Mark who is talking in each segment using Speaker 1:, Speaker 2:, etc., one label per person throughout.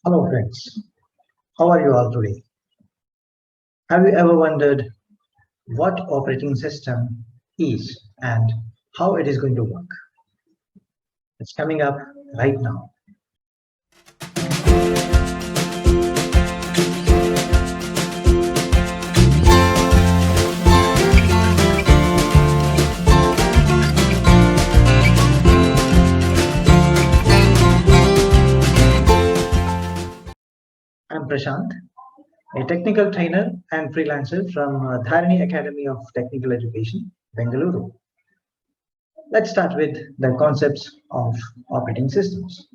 Speaker 1: Hello friends, how are you all today? Have you ever wondered what operating system is and how it is going to work? It's coming up right now. I'm Prashant, a technical trainer and freelancer from Dharani Academy of Technical Education, Bengaluru. Let's start with the concepts of operating systems.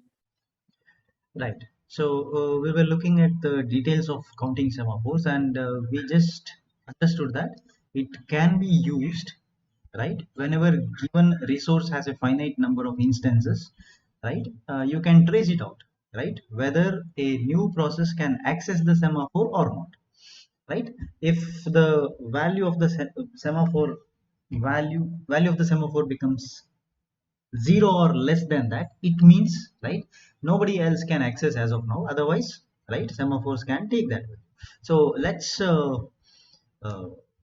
Speaker 2: Right. So we were looking at the details of counting semaphores, and we just understood that it can be used, right? Whenever given resource has a finite number of instances, right? You can trace it out, right? Whether a new process can access the semaphore or not, right? If the value of the semaphore value of the semaphore becomes 0 or less than that, it means, right, nobody else can access as of now. Otherwise, right, semaphores can take that. So let's uh,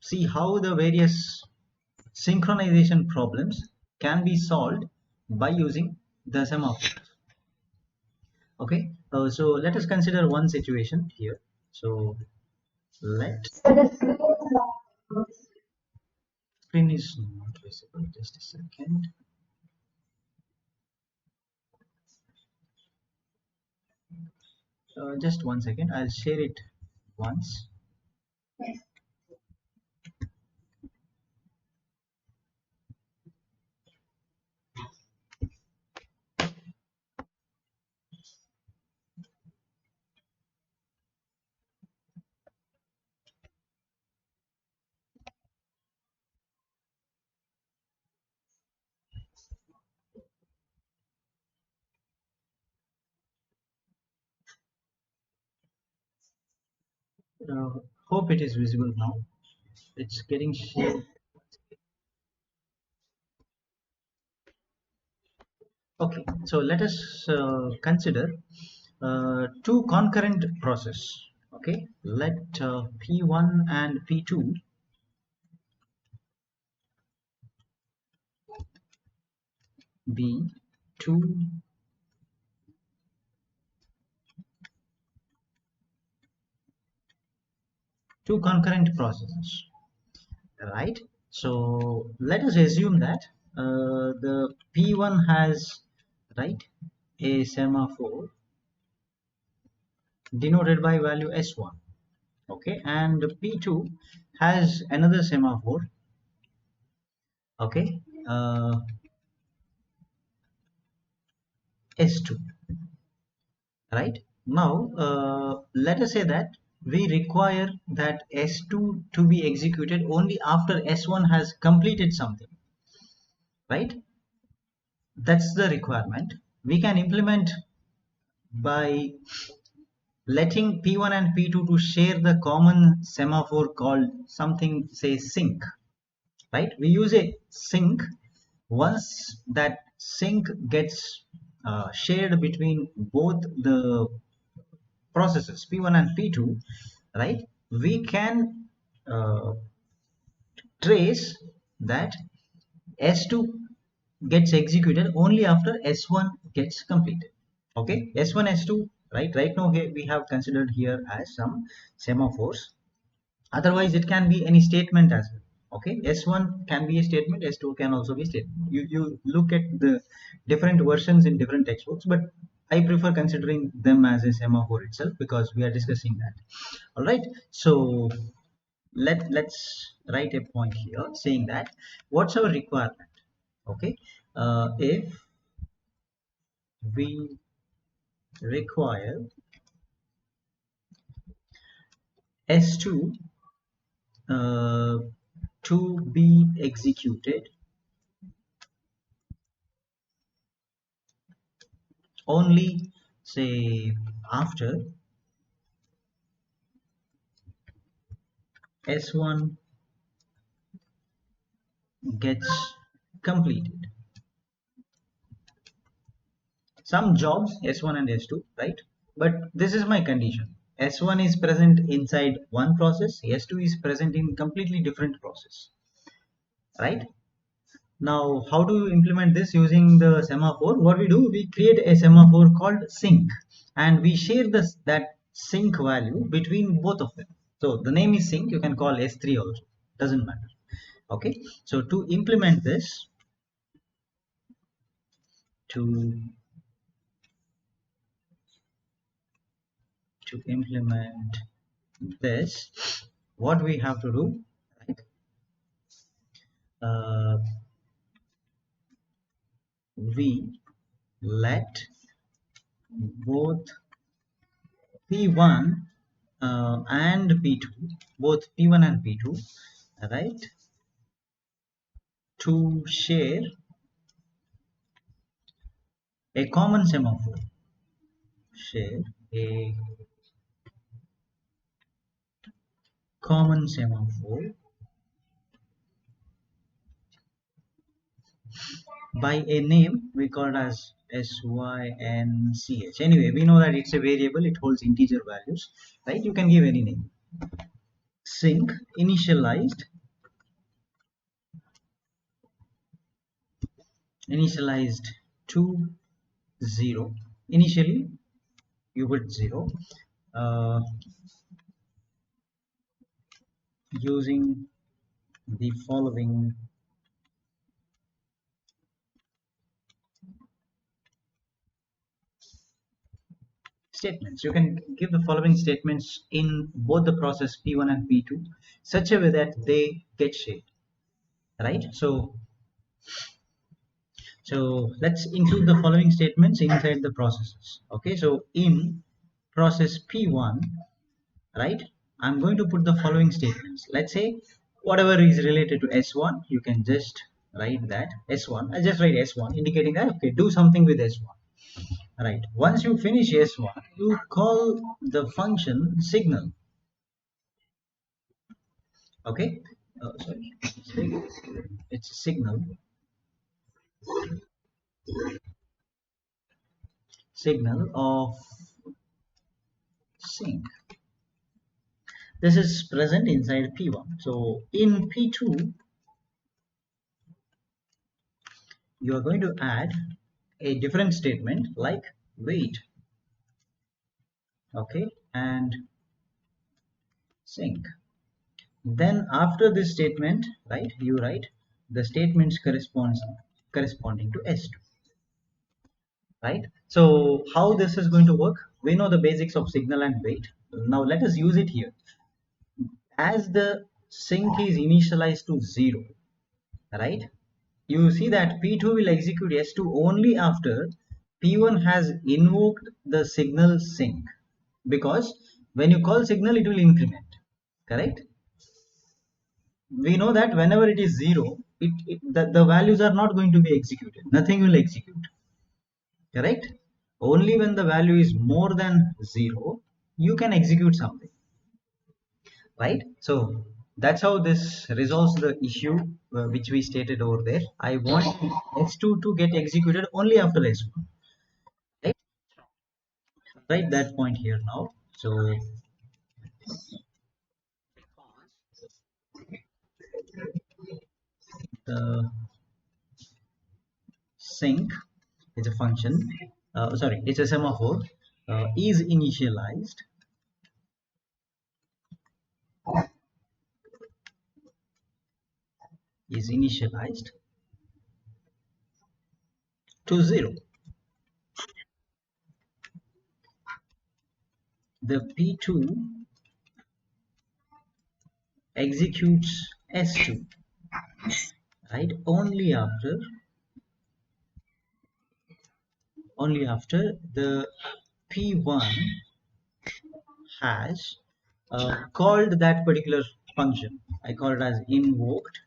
Speaker 2: see how the various synchronization problems can be solved by using the semaphore. Okay, so let us consider one situation here. So let screen is not visible. Just a second. Just 1 second. I'll share it once. Hope it is visible now. It's getting shared. Okay, so let us consider two concurrent process. Okay, let P1 and P2 be two concurrent processes, right? So let us assume that the P1 has, right, a semaphore denoted by value S1. Okay, and P2 has another semaphore. Okay, S2. Right now, let us say that we require that S2 to be executed only after S1 has completed something, right? That's the requirement. We can implement by letting P1 and P2 to share the common semaphore called something, say, sync, right? We use a sync. Once that sync gets shared between both the processes P1 and P2, right, we can uh, trace that S2 gets executed only after S1 gets completed. Okay, S1, S2, right now here we have considered here as some semaphores. Otherwise it can be any statement as well. Okay, S1 can be a statement, S2 can also be a statement. You look at the different versions in different textbooks, but I prefer considering them as a semaphore itself because we are discussing that. All right, so let's write a point here saying that what's our requirement. Okay, if we require S2 uh, to be executed only, say, after S1 gets completed. Some jobs S1 and S2, right? but this is my condition. S1 is present inside one process, S2 is present in completely different process, right? Now, how do you implement this using the semaphore? What we do, we create a semaphore called sync, and we share that sync value between both of them. So the name is sync, you can call S3 also, doesn't matter. Okay, so to implement this, to implement this, what we have to do, right? Uh, we let both P1 and P2, both P1 and P2, right, to share a common semaphore. Share a common semaphore by a name we call it as synch. Anyway, we know that it's a variable, it holds integer values, right? You can give any name. Sync initialized to 0. Initially you put 0, uh, using the following statements. You can give the following statements in both the process P1 and P2 such a way that they get shared, right? So let's include the following statements inside the processes. Okay, so in process P1, right, I'm going to put the following statements. Let's say whatever is related to S1, you can just write that S1. I just write S1 indicating that okay, do something with S1. Right. Once you finish S1, you call the function signal. Okay. Sorry. It's signal of sync. This is present inside P1. So in P2, you are going to add a different statement like wait. Okay, and sync. Then after this statement, right, you write the statements corresponding to S2. Right? So how this is going to work? We know the basics of signal and wait. Now let us use it here. As the sync is initialized to 0, right? You see that P2 will execute S2 only after P1 has invoked the signal sync, because when you call signal it will increment, correct? We know that whenever it is 0, the values are not going to be executed, nothing will execute, correct? Only when the value is more than 0 you can execute something, right? So that's how this resolves the issue which we stated over there. I want S2 to get executed only after S1, right? Write that point here now. So the sync is a function, sorry, it's a semaphore, is initialized to 0. The P2 executes S2, right, only after the P1 has called that particular function. I call it as invoked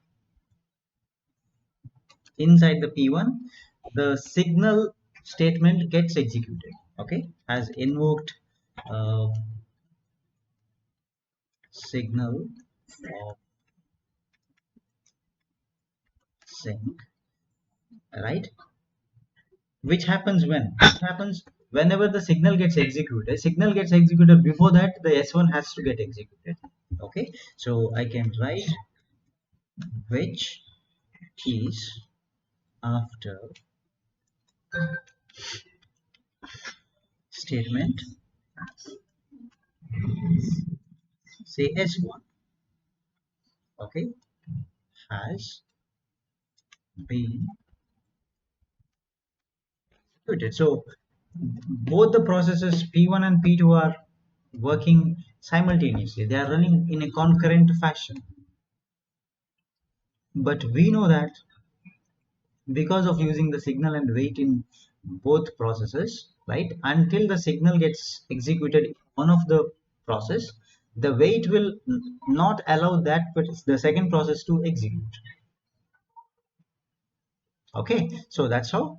Speaker 2: inside the P1. The signal statement gets executed. Okay, has invoked uh, signal of sync, right? Which happens when? It happens whenever the signal gets executed, before that the S1 has to get executed. Okay, so I can write which is after statement, say S1, okay, has been executed. So both the processes P1 and P2 are working simultaneously. They are running in a concurrent fashion. But we know that because of using the signal and wait in both processes, right, until the signal gets executed in one of the process, the wait will not allow that but the second process to execute. Okay, so that's how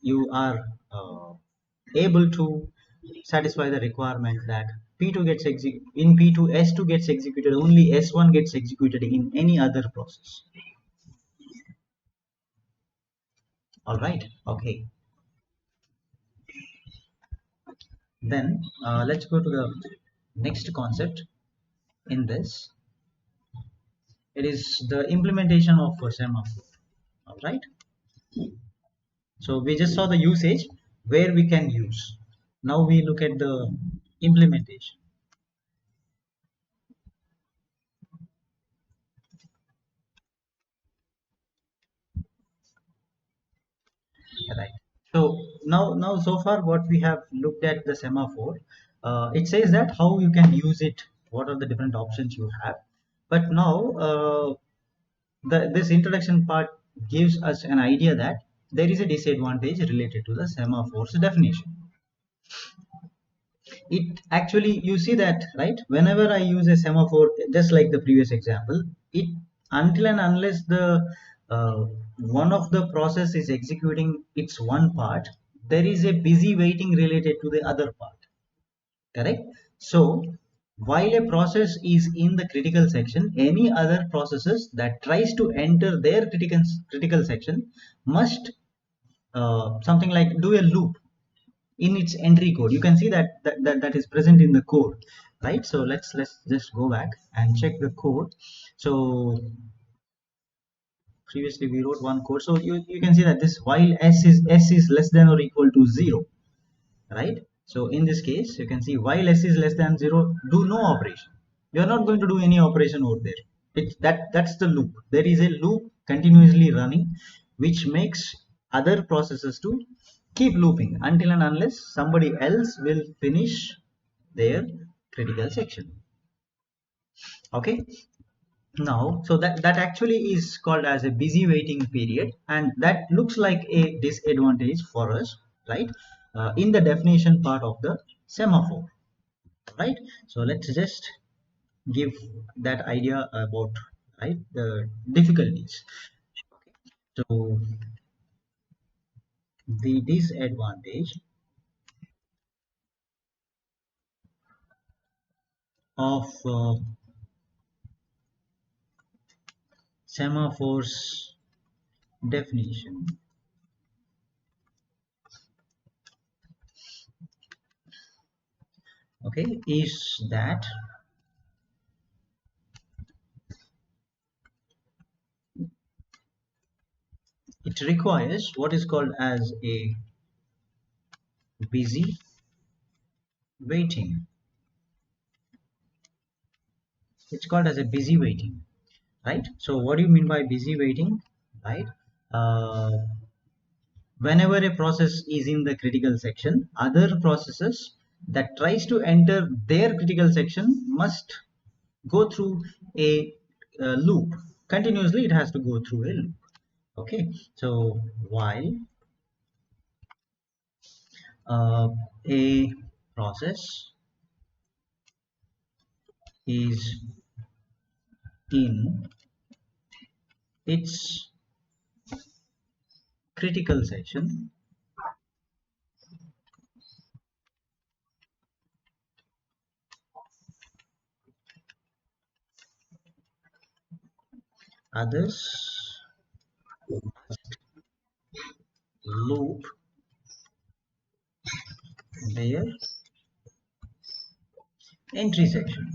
Speaker 2: you are able to satisfy the requirement that P2 gets in P2 S2 gets executed, only S1 gets executed in any other process. All right, okay, then let's go to the next concept in this. It is the implementation of a semaphore. All right, so we just saw the usage where we can use. Now we look at the implementation. Right. So now so far what we have looked at the semaphore, it says that how you can use it, what are the different options you have. But now this introduction part gives us an idea that there is a disadvantage related to the semaphore's definition. It actually, you see that, right, whenever I use a semaphore, just like the previous example, it, until and unless the uh, one of the process is executing its one part, there is a busy waiting related to the other part, correct? So while a process is in the critical section, any other processes that tries to enter their critical section must something like do a loop in its entry code. You can see that is present in the code, right? So let's just go back and check the code. So previously we wrote one code, so you can see that this while s is less than or equal to 0, right? So in this case you can see while s is less than 0, do no operation. You are not going to do any operation over there. That's the loop. There is a loop continuously running which makes other processes to keep looping until and unless somebody else will finish their critical section. Okay, now so that actually is called as a busy waiting period, and that looks like a disadvantage for us, right, in the definition part of the semaphore, right? So let's just give that idea about, right, the difficulties. So the disadvantage of semaphore's definition, okay, is that it requires what is called as a busy waiting. It's called as a busy waiting, right? So what do you mean by busy waiting, right? uh, Whenever a process is in the critical section, other processes that tries to enter their critical section must go through a, loop. Continuously it has to go through a loop. Okay, so while uh, a process is in its critical section, others loop entry section,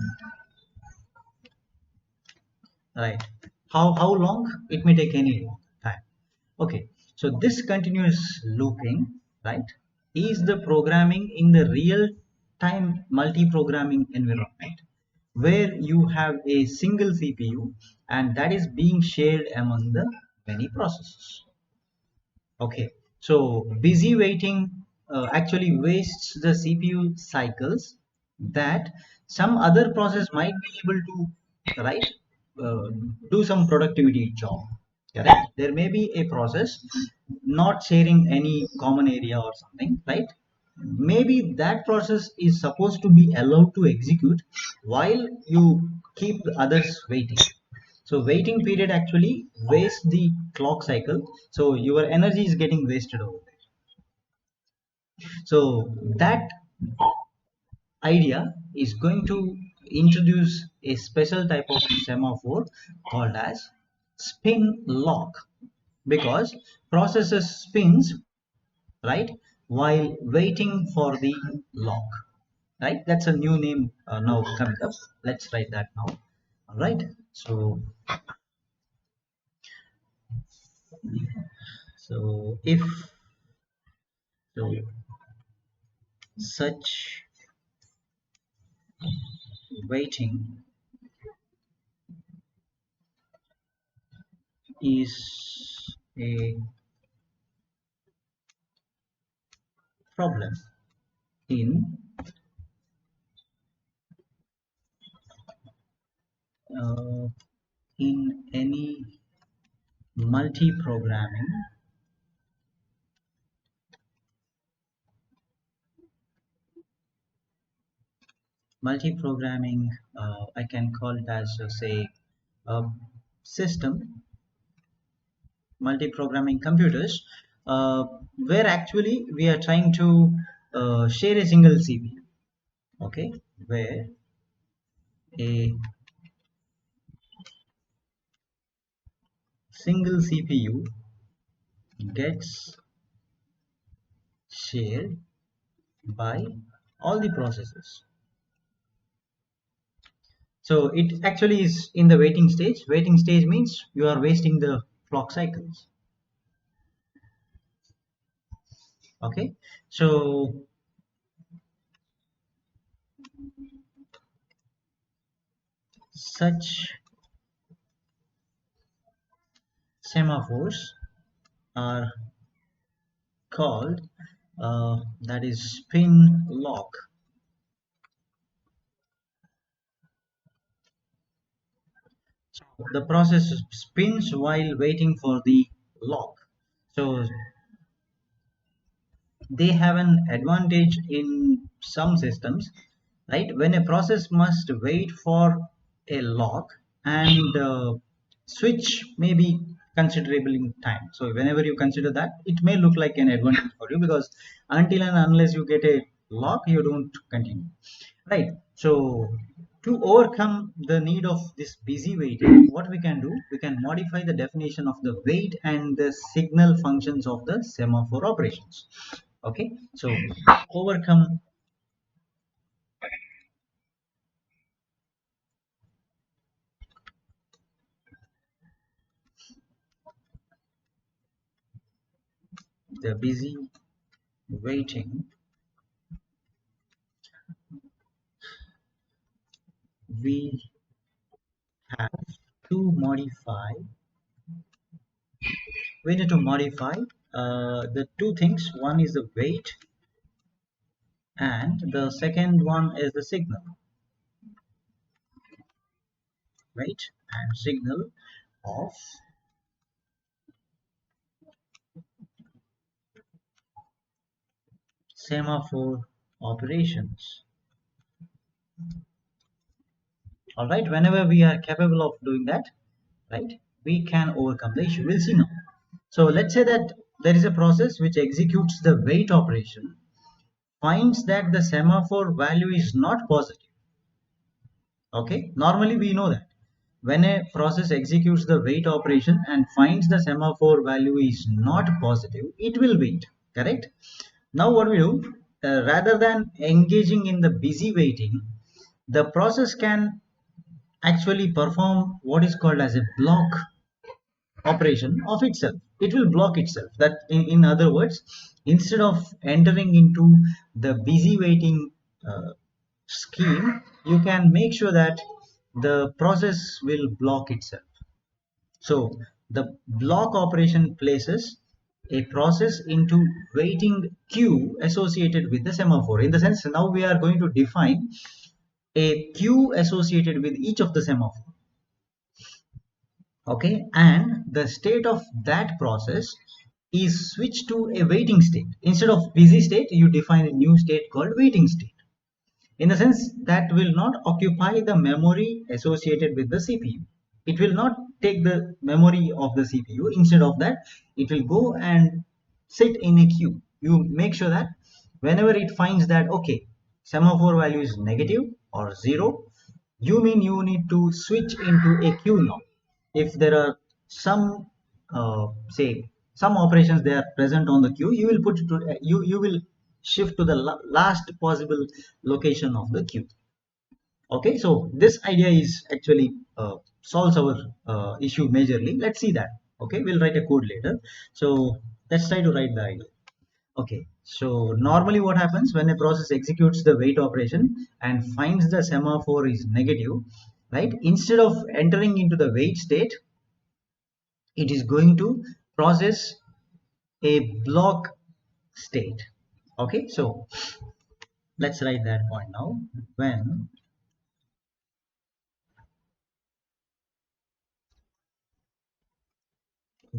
Speaker 2: right? How long? It may take any time. Okay, so this continuous looping, right, is the programming in the real time multi-programming environment where you have a single CPU and that is being shared among the many processes. Okay, so busy waiting actually wastes the CPU cycles that some other process might be able to, right, uh, do some productivity job. Correct? There may be a process not sharing any common area or something, right? Maybe that process is supposed to be allowed to execute while you keep the others waiting. So waiting period actually wastes the clock cycle. So your energy is getting wasted over there. So that idea is going to introduce a special type of semaphore called as spin lock, because processes spins, right, while waiting for the lock, right? That's a new name now coming up. Let's write that now. All right. So if so such waiting is a problem in uh, in any multi-programming I can call it as say a system, multi-programming computers, where actually we are trying to share a single CPU. Okay, where a single CPU gets shared by all the processes. So it actually is in the waiting stage. Waiting stage means you are wasting the clock cycles. Okay, so such semaphores are called that is spin lock. So the process spins while waiting for the lock. So they have an advantage in some systems, right? When a process must wait for a lock and switch may be considerable in time. So whenever you consider that, it may look like an advantage for you, because until and unless you get a lock, you don't continue, right? So to overcome the need of this busy waiting, what we can do, we can modify the definition of the wait and the signal functions of the semaphore operations. Okay, so overcome the busy waiting, we have to modify we need to modify the two things. One is the wait and the second one is the signal. Wait and signal of semaphore operations. All right, whenever we are capable of doing that, right, we can overcome the issue. We'll see now. So let's say that there is a process which executes the wait operation, finds that the semaphore value is not positive. Okay, normally we know that when a process executes the wait operation and finds the semaphore value is not positive, it will wait. Correct? Now what we do, rather than engaging in the busy waiting, the process can actually perform what is called as a block operation of itself. It will block itself. That in other words, instead of entering into the busy waiting scheme, you can make sure that the process will block itself. So the block operation places a process into waiting queue associated with the semaphore. In the sense, now we are going to define a queue associated with each of the semaphore. Okay, and the state of that process is switched to a waiting state. Instead of busy state, you define a new state called waiting state, in the sense that will not occupy the memory associated with the CPU. It will not take the memory of the CPU. Instead of that, it will go and sit in a queue. You make sure that whenever it finds that, okay, semaphore value is negative or 0, you mean you need to switch into a queue now. If there are some say some operations they are present on the queue, you will put it to you will shift to the last possible location of the queue. Okay, so this idea is actually solves our issue majorly. Let's see that. Okay, we'll write a code later. So let's try to write the idea. Okay, so normally what happens when a process executes the wait operation and finds the semaphore is negative, right? Instead of entering into the wait state, it is going to process a block state. Okay, so let's write that point now. When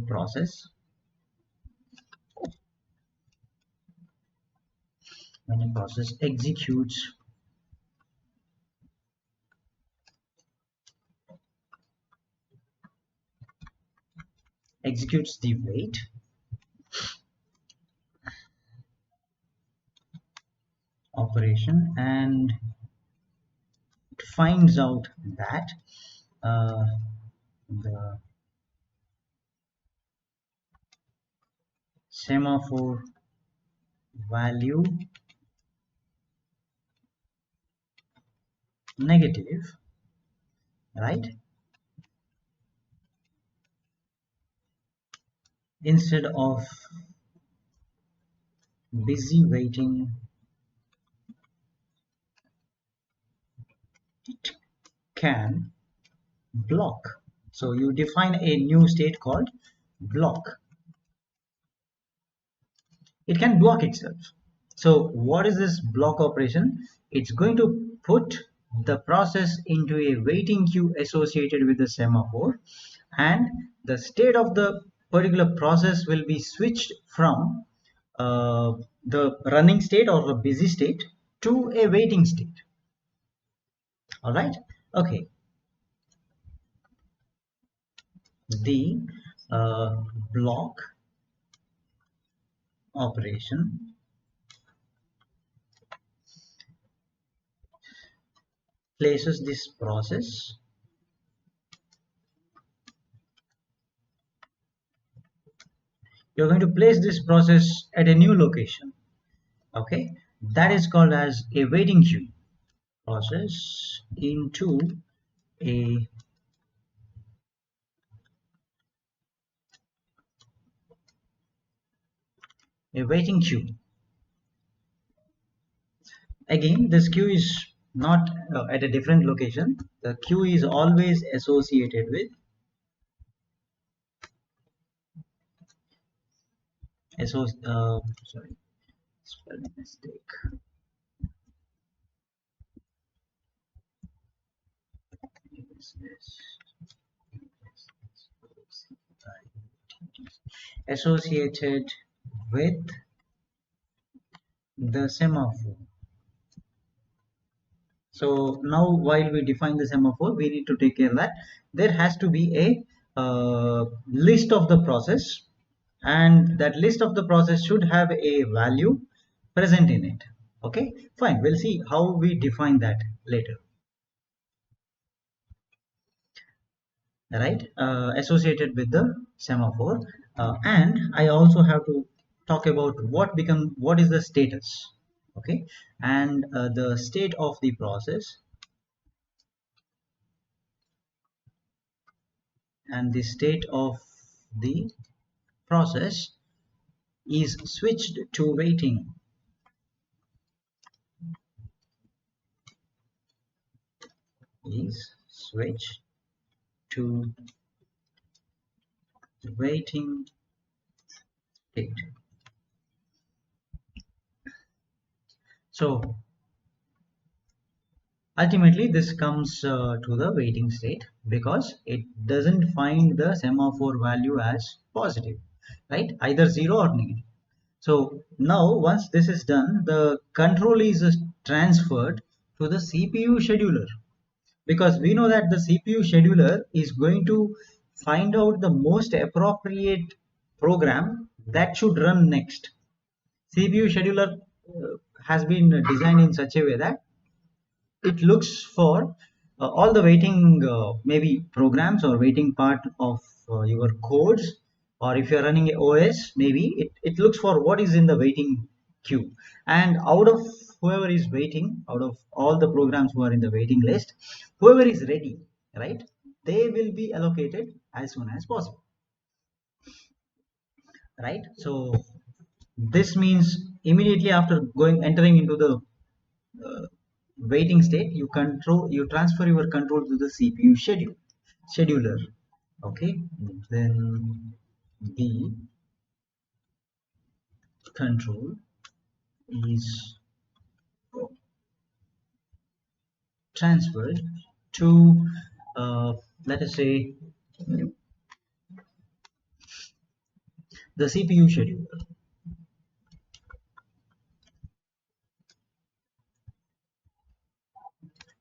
Speaker 2: process when a process executes the wait operation and finds out that uh, the semaphore value negative, right? Instead of busy waiting, it can block. So you define a new state called block. It can block itself. So what is this block operation? It's going to put the process into a waiting queue associated with the semaphore, and the state of the particular process will be switched from the running state or the busy state to a waiting state. All right. Okay. The uh, block operation places this process you're going to place this process at a new location. Okay, that is called as a waiting queue. Process into a waiting queue. Again, this queue is not at a different location. The queue is always associated with sorry, spelling mistake. Associated with the semaphore. So now while we define the semaphore, we need to take care that there has to be a list of the process, and that list of the process should have a value present in it. Okay, fine, we'll see how we define that later. Right, associated with the semaphore, and I also have to talk about what is the status. Okay, and the state of the process and the state of the process is switched to waiting. Is switched to waiting state. So ultimately this comes to the waiting state because it doesn't find the semaphore value as positive, right? Either zero or negative. So now once this is done, the control is transferred to the CPU scheduler, because we know that the CPU scheduler is going to find out the most appropriate program that should run next. CPU scheduler has been designed in such a way that it looks for all the waiting maybe programs or waiting part of your codes, or if you're running a OS, maybe it looks for what is in the waiting queue, and out of whoever is waiting, out of all the programs who are in the waiting list, whoever is ready, right, they will be allocated as soon as possible, right? So this means immediately after going entering into the uh, waiting state, you transfer your control to the CPU scheduler. Okay, then the control is transferred to let us say the CPU scheduler.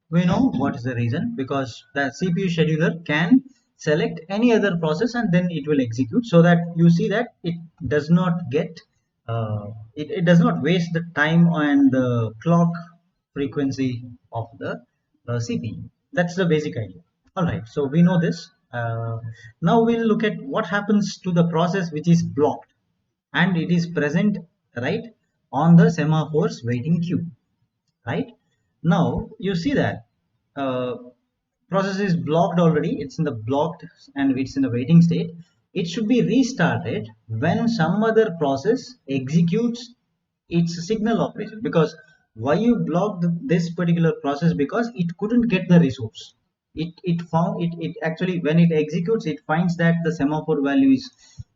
Speaker 2: We know what is the reason, because the CPU scheduler can select any other process and then it will execute, so that you see that it does not get it does not waste the time and the clock frequency of the CPU. That's the basic idea. All right, so we know this. Now we'll look at what happens to the process which is blocked and it is present right on the semaphore's waiting queue, right? Now you see that uh, process is blocked already, it's in the blocked and it's in the waiting state. It should be restarted when some other process executes its signal operation, because why you blocked this particular process, because it couldn't get the resource. It actually, when it executes, it finds that the semaphore value is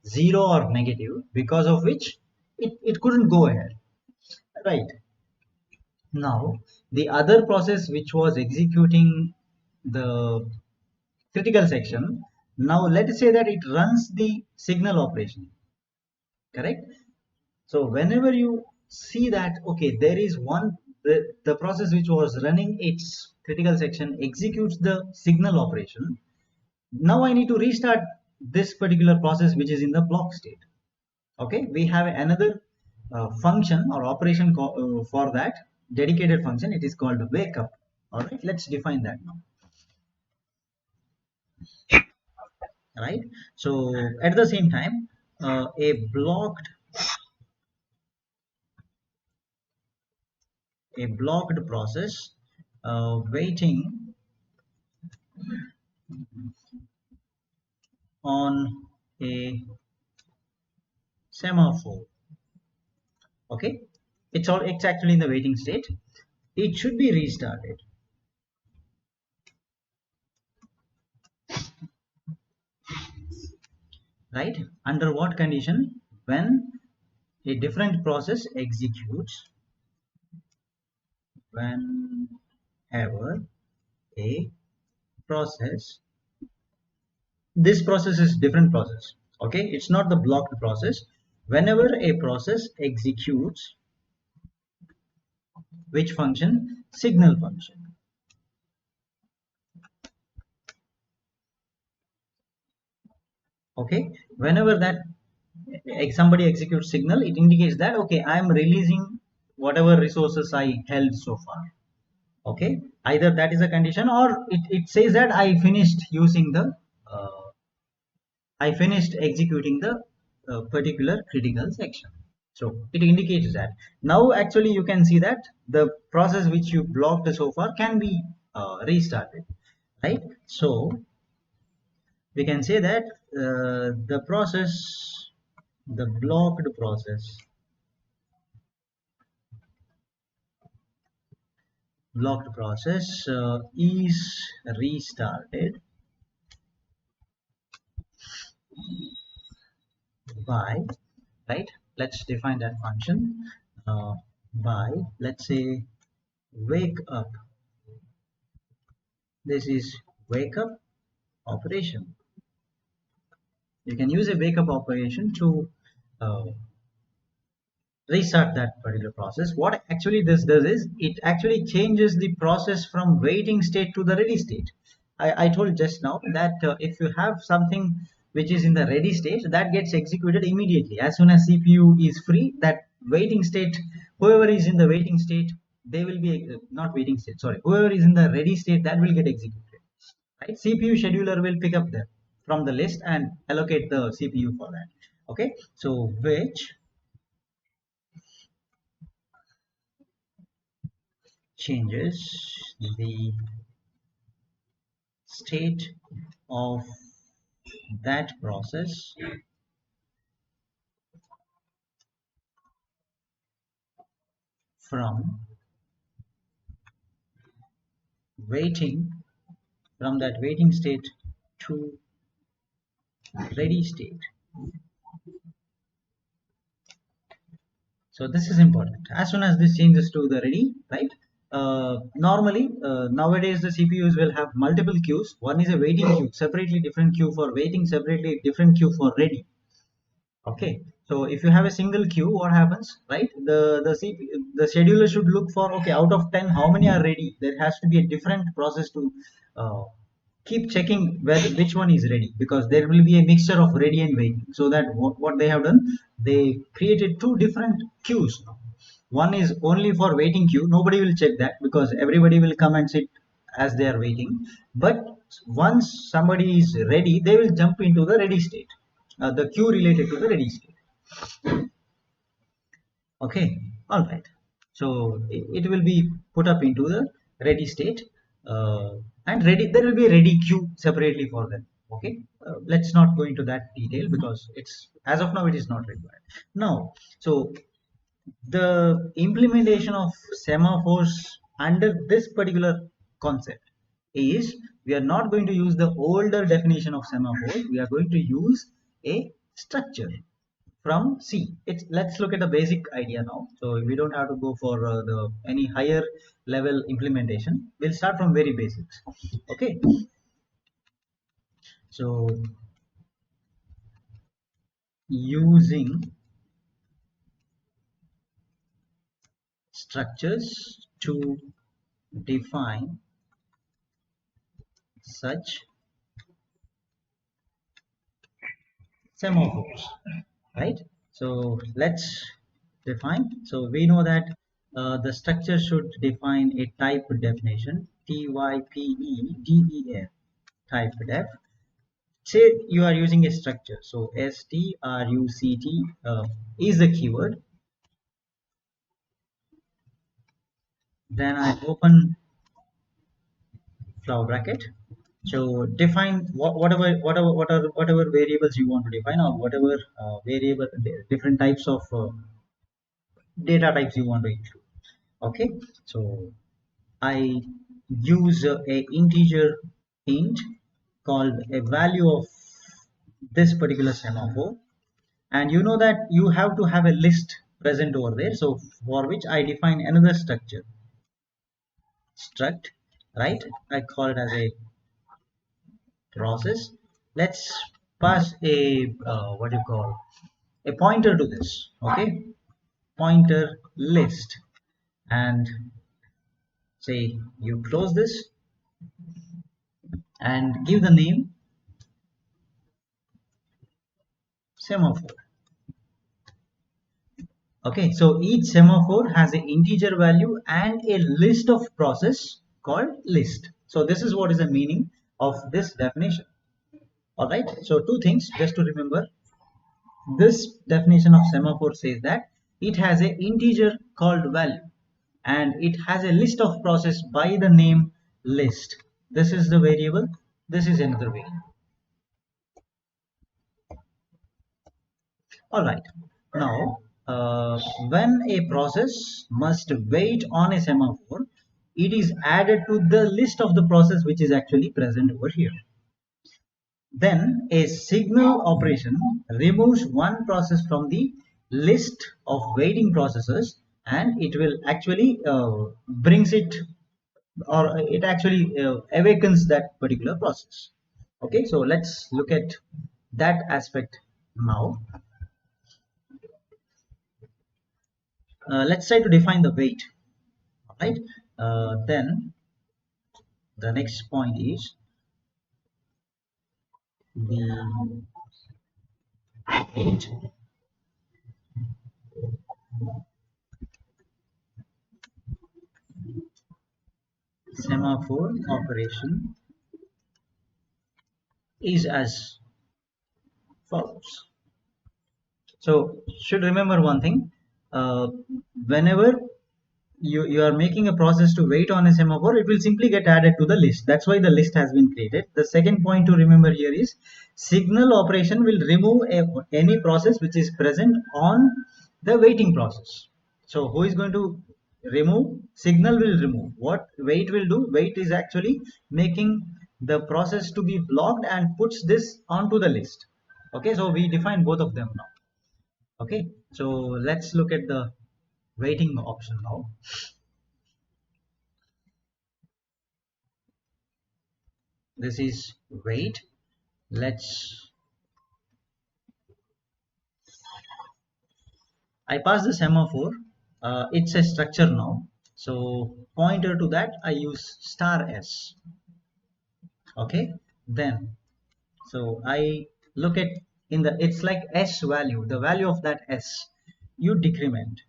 Speaker 2: zero or negative, because of which it couldn't go ahead, right? Now, the other process which was executing the critical section, now let's say that it runs the signal operation, correct? So whenever you see that, okay, there is the process which was running its critical section executes the signal operation. Now I need to restart this particular process which is in the block state. Okay, we have another function or operation for that dedicated function. It is called wake up. All right, let's define that now. Right, so at the same time, a blocked process waiting on a semaphore. Okay, it's actually in the waiting state. It should be restarted, right? Under what condition? When a different process executes, whenever a process, this process is different process. Okay, it's not the blocked process. Whenever a process executes which function? Signal function. Okay, whenever that somebody executes signal, it indicates that, okay, I am releasing whatever resources I held so far. Okay, either that is a condition, or it says that uh, I finished executing the particular critical section. So it indicates that. Now actually you can see that the process which you blocked so far can be restarted, right? So we can say that the process, the blocked process is restarted by, right, let's define that function by, let's say, wake up. This is wake up operation. You can use a wake up operation to uh, restart that particular process. What actually this does is it actually changes the process from waiting state to the ready state. I told just now that if you have something which is in the ready state, that gets executed immediately as soon as CPU is free. That waiting state, whoever is in the waiting state, they will be not waiting state, sorry, whoever is in the ready state, that will get executed, right? CPU scheduler will pick up that from the list and allocate the CPU for that. Okay, so which changes the state of that process from waiting, from that waiting state to ready state. So this is important. As soon as this changes to the ready, right? Normally, nowadays the CPUs will have multiple queues. One is a waiting queue, separately different queue for waiting, separately different queue for ready. Okay, so if you have a single queue, what happens, right? The scheduler should look for, okay, out of 10 how many are ready. There has to be a different process to uh, keep checking whether which one is ready, because there will be a mixture of ready and waiting. So that what they have done, they created two different queues. One is only for waiting queue, nobody will check that because everybody will come and sit as they are waiting. But once somebody is ready, they will jump into the ready state, the queue related to the ready state. Okay, all right. So it will be put up into the ready state, uh, and ready, there will be a ready queue separately for them. Okay, let's not go into that detail because it's, as of now, it is not required now. So the implementation of semaphores under this particular concept is, we are not going to use the older definition of semaphore, we are going to use a structure from C. Let's look at the basic idea now. So we don't have to go for the any higher level implementation. We'll start from very basics. Okay. So using structures to define such semaphores, right? So let's define. So we know that the structure should define a type definition, typedef, type def. Say you are using a structure, so struct is the keyword. Then I open flower bracket. So define whatever variables you want to define, or whatever variable, different types of data types you want to include. Okay, so I use a integer int called a value of this particular semaphore, and you know that you have to have a list present over there, so for which I define another structure, struct, right? I call it as a process. Let's pass a what do you call, a pointer to this. Okay, pointer list, and say you close this and give the name semaphore. Okay, so each semaphore has an integer value and a list of process called list. So this is what is the meaning of this definition. All right, so two things just to remember. This definition of semaphore says that it has an integer called value and it has a list of process by the name list. This is the variable, this is another variable. All right. Now, when a process must wait on a semaphore, it is added to the list of the process which is actually present over here. Then a signal operation removes one process from the list of waiting processes, and it will actually brings it, or it actually awakens that particular process. Okay, so let's look at that aspect now. Let's try to define the wait. All right. Then the next point is the wait. Semaphore operation is as follows. So should remember one thing. Uh, Whenever you are making a process to wait on a semaphore, it will simply get added to the list. That's why the list has been created. The second point to remember here is signal operation will remove any process which is present on the waiting process. So who is going to remove? Signal will remove. What wait will do? Wait is actually making the process to be blocked and puts this onto the list. Okay, so we define both of them now. Okay, so let's look at the waiting option now. This is wait. Let's, I pass the semaphore. It's a structure now, so pointer to that I use star s. Okay, then so I look at in the, it's like s value, the value of that s you decrement.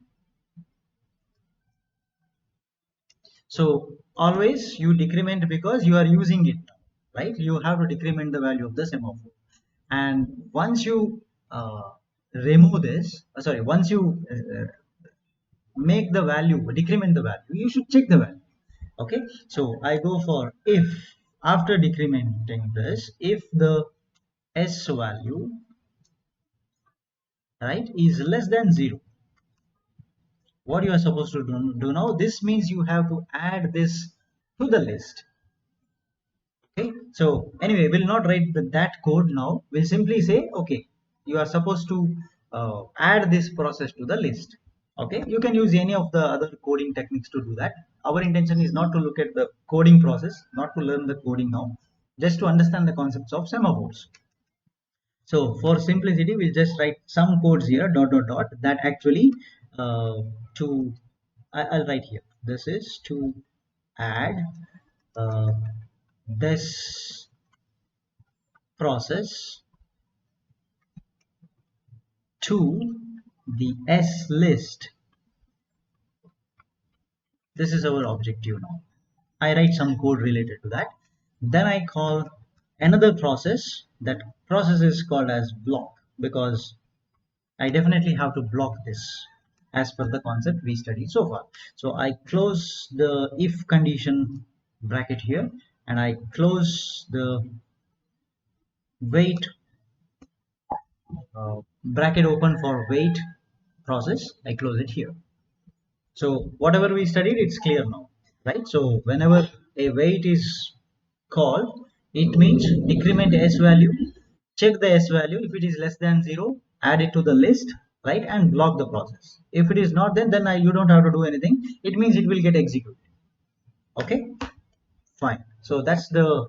Speaker 2: So always you decrement because you are using it, right? You have to decrement the value of the semaphore. And once you remove this, sorry, once you make the value, decrement the value, you should check the value. Okay, so I go for if, after decrementing this, if the s value, right, is less than 0, what you are supposed to do now, this means you have to add this to the list. Okay, so anyway, we'll not write that code now. We'll simply say, okay, you are supposed to add this process to the list. Okay, you can use any of the other coding techniques to do that. Our intention is not to look at the coding process, not to learn the coding now, just to understand the concepts of semaphores. So for simplicity, we'll just write some codes here, dot dot dot, that actually to I'll write here, this is to add uh, this process to the S list. This is our objective now. I write some code related to that. Then I call another process. That process is called as block, because I definitely have to block this as per the concept we studied so far. So I close the if condition bracket here, and I close the wait bracket open for wait process. I close it here. So whatever we studied, it's clear now, right? So whenever a weight is called, it means decrement s value, check the s value. If it is less than 0, add it to the list, right? And block the process. If it is not, then you don't have to do anything. It means it will get executed. Okay, fine. So that's the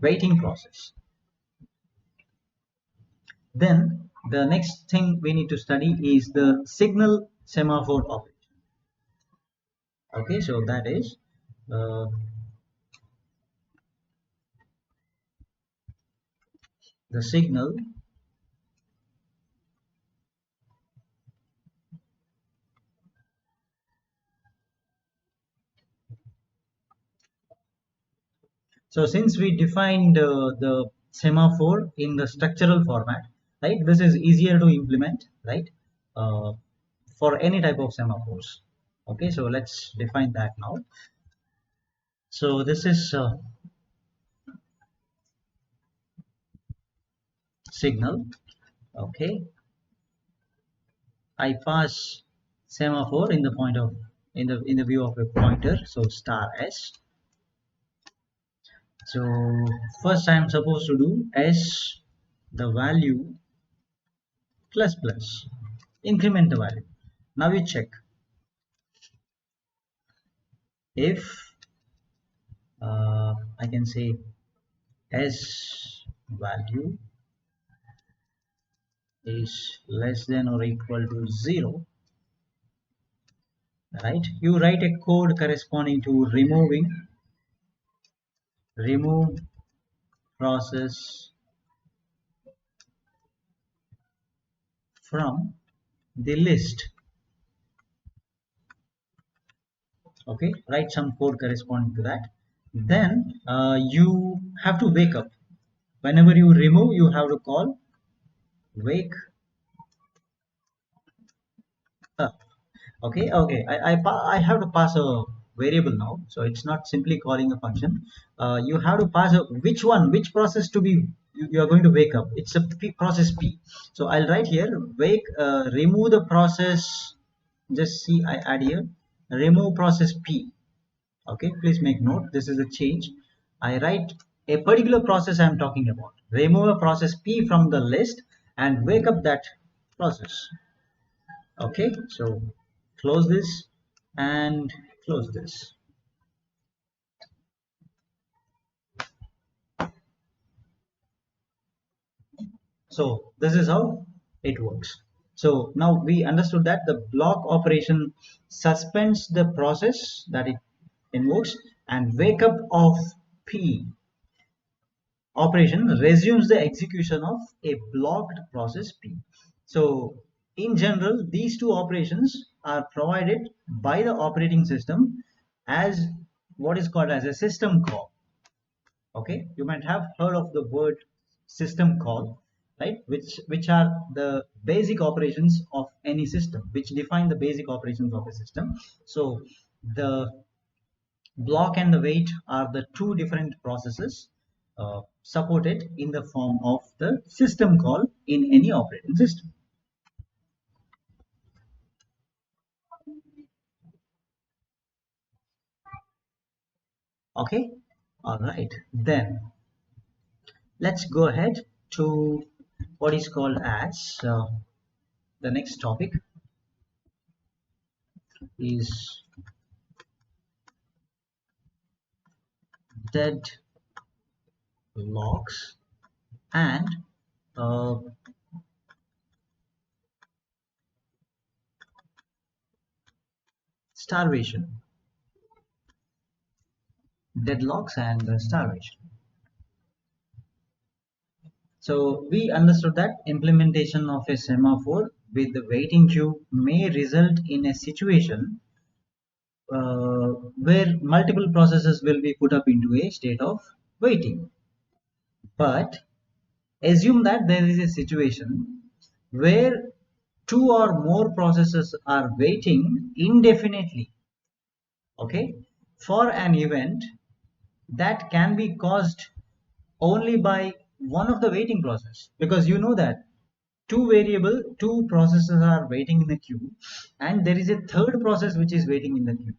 Speaker 2: waiting process. Then the next thing we need to study is the signal semaphore operation. Okay, so that is uh, the signal. So since we defined the semaphore in the structural format, right, this is easier to implement, right, uh, for any type of semaphores. Okay, so let's define that now. So this is signal. Okay, I pass semaphore in the point of in the view of a pointer, so star s. So first I am supposed to do s the value plus plus, increment the value. Now you check if I can say s value is less than or equal to 0, right? You write a code corresponding to remove process from the list. Okay, write some code corresponding to that. Then you have to wake up. Whenever you remove, you have to call wake up. Okay, I have to pass a variable now, so it's not simply calling a function. You have to pass a which process to be you are going to wake up. It's a process p. So I'll write here wake remove the process. Just see, I add here remove process p. Okay, please make note, this is a change. I write a particular process I am talking about. Remove a process p from the list and wake up that process. Okay, so close this and close this. So this is how it works. So now we understood that the block operation suspends the process that it invokes, and wake up of p operation resumes the execution of a blocked process p. So in general, these two operations are provided by the operating system as what is called as a system call. Okay, you might have heard of the word system call, right? Which are the basic operations of any system, which define the basic operations of a system. So the block and the wait are the two different processes supported in the form of the system call in any operating system. Okay, all right, then let's go ahead to what is called as the next topic is deadlocks and uh, starvation. Deadlocks and starvation. So we understood that implementation of a semaphore with the waiting queue may result in a situation where multiple processes will be put up into a state of waiting. But assume that there is a situation where two or more processes are waiting indefinitely, okay, for an event that can be caused only by one of the waiting process, because you know that two processes are waiting in the queue and there is a third process which is waiting in the queue,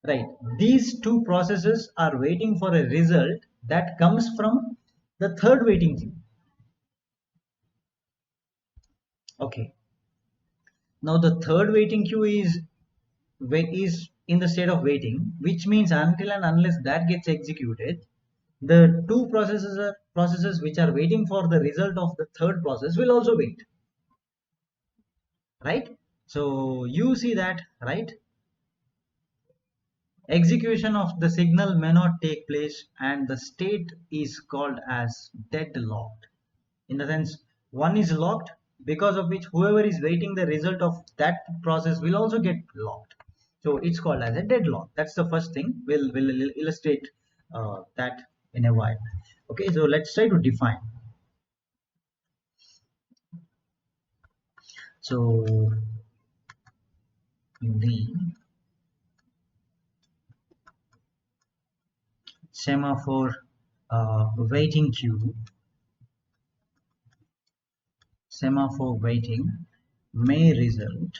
Speaker 2: right? These two processes are waiting for a result that comes from the third waiting queue. Okay, now the third waiting queue is in the state of waiting, which means until and unless that gets executed, the two processes which are waiting for the result of the third process will also wait, right? So you see that, right? Execution of the signal may not take place and the state is called as deadlocked. In the sense, one is locked, because of which whoever is waiting the result of that process will also get locked. So it's called as a deadlock. That's the first thing. We'll illustrate that in a while. Okay, so let's try to define. So the semaphore waiting queue, semaphore waiting may result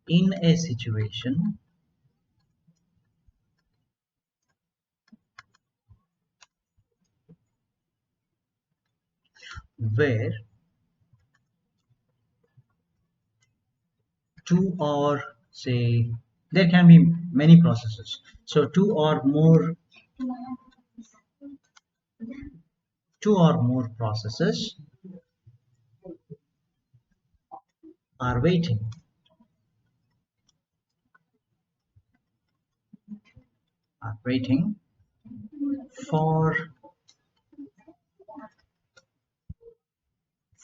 Speaker 2: in a situation where two or say there can be many processes, so two or more processes are waiting for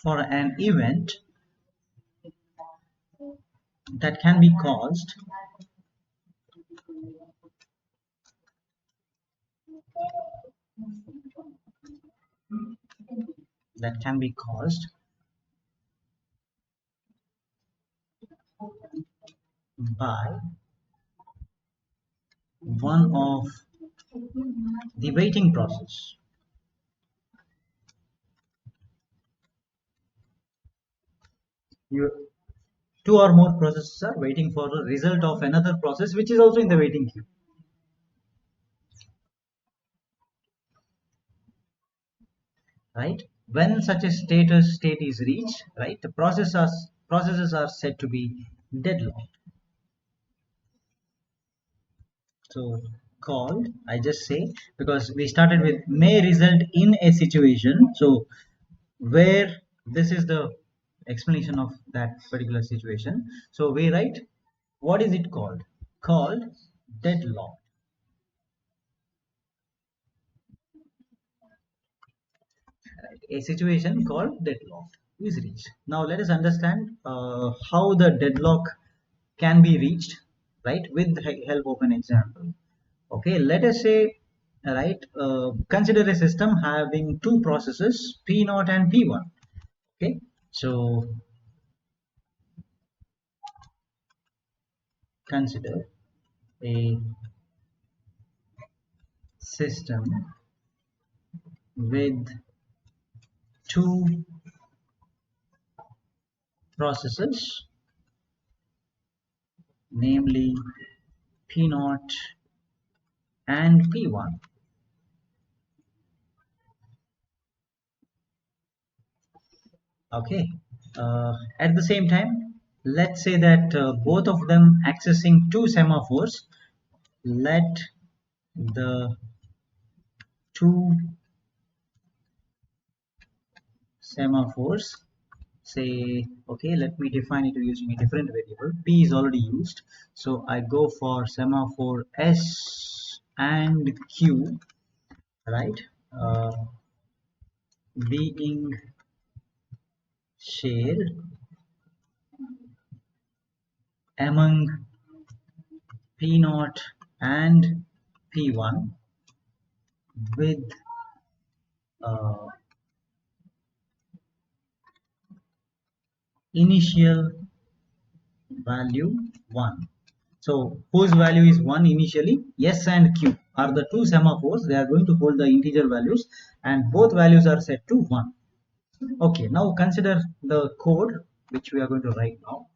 Speaker 2: an event that can be caused that can be caused by one of the waiting process. You, two or more processes are waiting for the result of another process which is also in the waiting queue, right? When such a state is reached, right, the processes are said to be deadlocked. So called, I just say, because we started with may result in a situation, so where this is the explanation of that particular situation, so we write what is it called deadlock, right? A situation called deadlock is reached. Now let us understand how the deadlock can be reached, right, with the help of an example. Okay, let us say, right, consider a system having two processes, p0 and p1. Okay, so consider a system with two processes, namely p0 and p1. Okay, at the same time, let's say that both of them accessing two semaphores. Let the two semaphores say, okay, let me define it using a different variable. P is already used, so I go for semaphore S and Q, right, uh, being shared among P0 and P1 with uh, initial value 1. So whose value is 1 initially? S and Q are the two semaphores. They are going to hold the integer values and both values are set to 1. Okay, now consider the code which we are going to write now,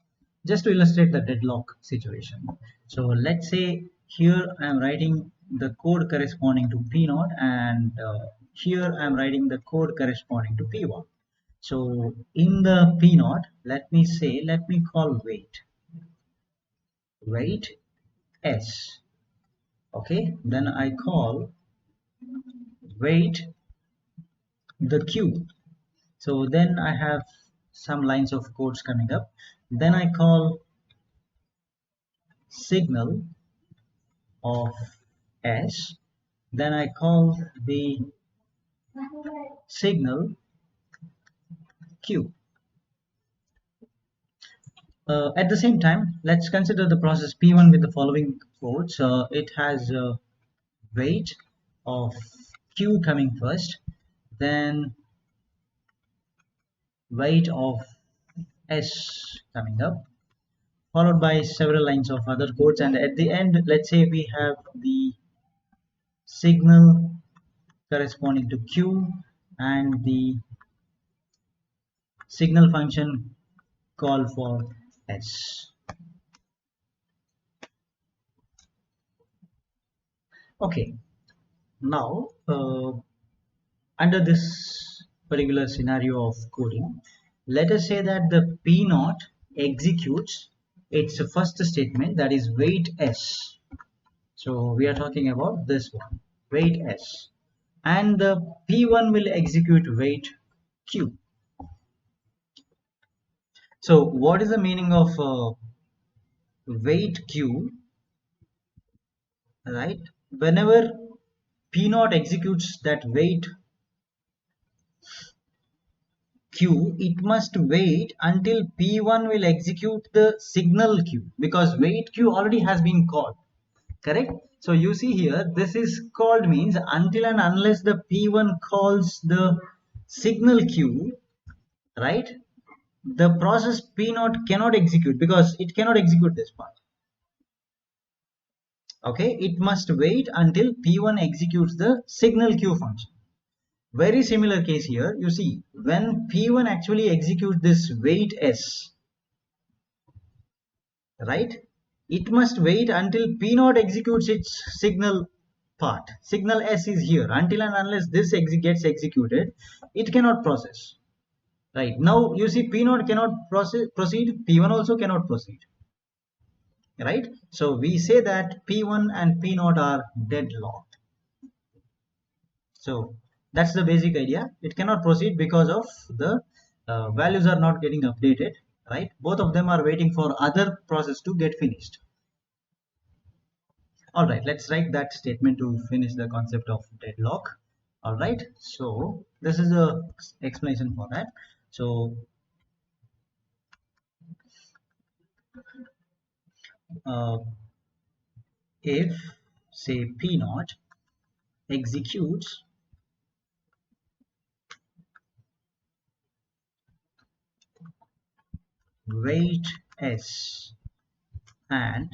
Speaker 2: just to illustrate the deadlock situation. So let's say here I am writing the code corresponding to p0 and here I am writing the code corresponding to p1. So in the p0, let me call wait s. Okay, then I call wait the q. So then I have some lines of codes coming up. Then I call signal of s. Then I call the signal q. At the same time, let's consider the process P1 with the following codes. It has wait of q coming first, then wait of s coming up, followed by several lines of other codes, and at the end, let's say we have the signal corresponding to q and the signal function call for s. Okay, now under this particular scenario of coding, let us say that the P naught executes its first statement, that is wait s. So we are talking about this one, wait s, and the P1 will execute wait q. So what is the meaning of wait q, right? Whenever P naught executes that wait q, it must wait until P1 will execute the signal q, because wait q already has been called, correct? So you see here, this is called means until and unless the P1 calls the signal q, right? The process P0 cannot execute, because it cannot execute this part. Okay, it must wait until P1 executes the signal q function. Very similar case here. You see, when P1 actually executes this wait s, right, it must wait until P0 executes its signal part. Signal s is here. Until and unless this gets executed, it cannot process. Right, now you see P0 cannot proceed, P1 also cannot proceed. Right, so we say that P1 and P0 are deadlocked. So that's the basic idea. It cannot proceed because of the values are not getting updated, right? Both of them are waiting for other process to get finished. All right, let's write that statement to finish the concept of deadlock. All right, so this is a explanation for that. So uh, if say P0 executes wait s and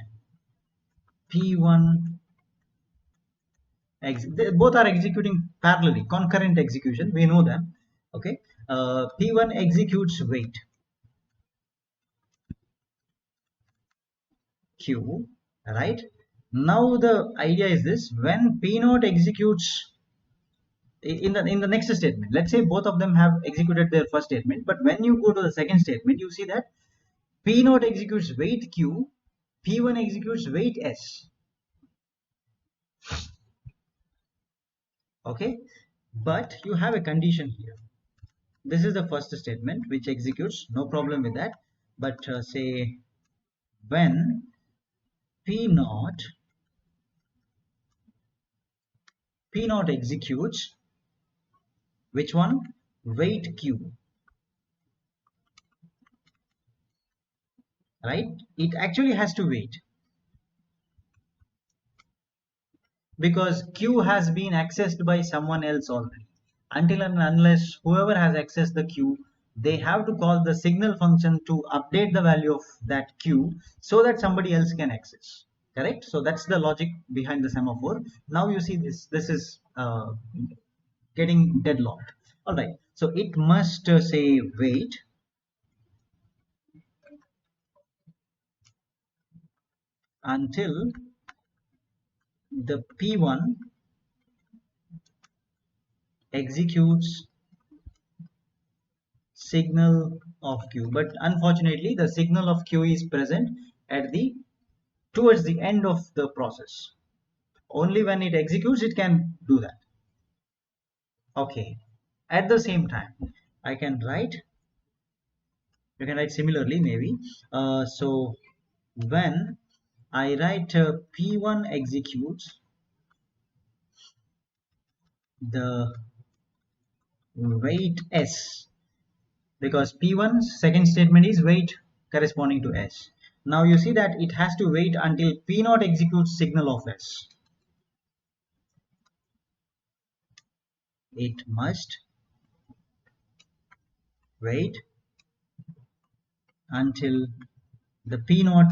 Speaker 2: P1 they both are executing parallelly, concurrent execution, we know them. Okay, P1 executes wait q, right? Now the idea is this: when P0 executes in the next statement, let's say both of them have executed their first statement, but when you go to the second statement, you see that P0 executes wait q, P1 executes wait s. Okay, but you have a condition here. This is the first statement which executes, no problem with that. But say when P0 executes which one? Wait q, right? It actually has to wait because q has been accessed by someone else already. Until and unless whoever has accessed the q, they have to call the signal function to update the value of that q so that somebody else can access. Correct? So that's the logic behind the semaphore. Now you see this is getting deadlocked. All right, so it must say wait until the P1 executes signal of q, but unfortunately the signal of q is present at the towards the end of the process. Only when it executes it can do that. Okay, at the same time I can write, you can write similarly maybe. So when I write P1 executes the wait s, because P1's second statement is wait corresponding to s. Now you see that it has to wait until P0 executes signal of s. It must wait until the P0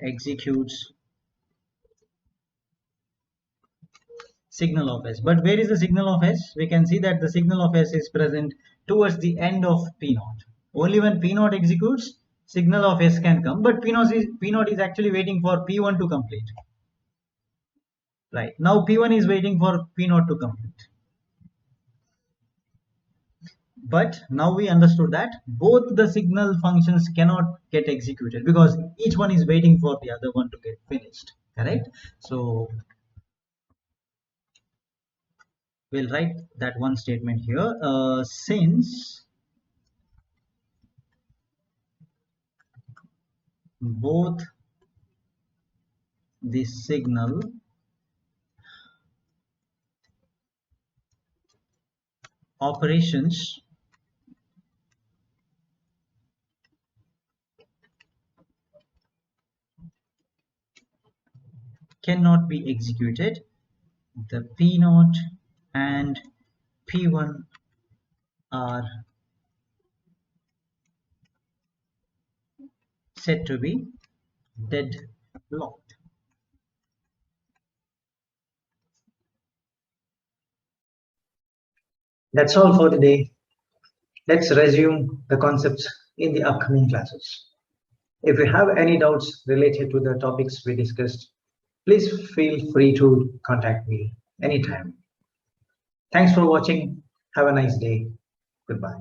Speaker 2: executes signal of S. But where is the signal of S? We can see that the signal of S is present towards the end of P naught. Only when P naught executes, signal of S can come, but P naught is actually waiting for P1 to complete. Right, now P1 is waiting for P naught to complete. But now we understood that both the signal functions cannot get executed because each one is waiting for the other one to get finished. Correct? So we'll write that one statement here. Since both the signal operations cannot be executed, the P0 and P1 are said to be deadlocked.
Speaker 1: That's all for today. Let's resume the concepts in the upcoming classes. If you have any doubts related to the topics we discussed, please feel free to contact me anytime. Thanks for watching. Have a nice day. Goodbye.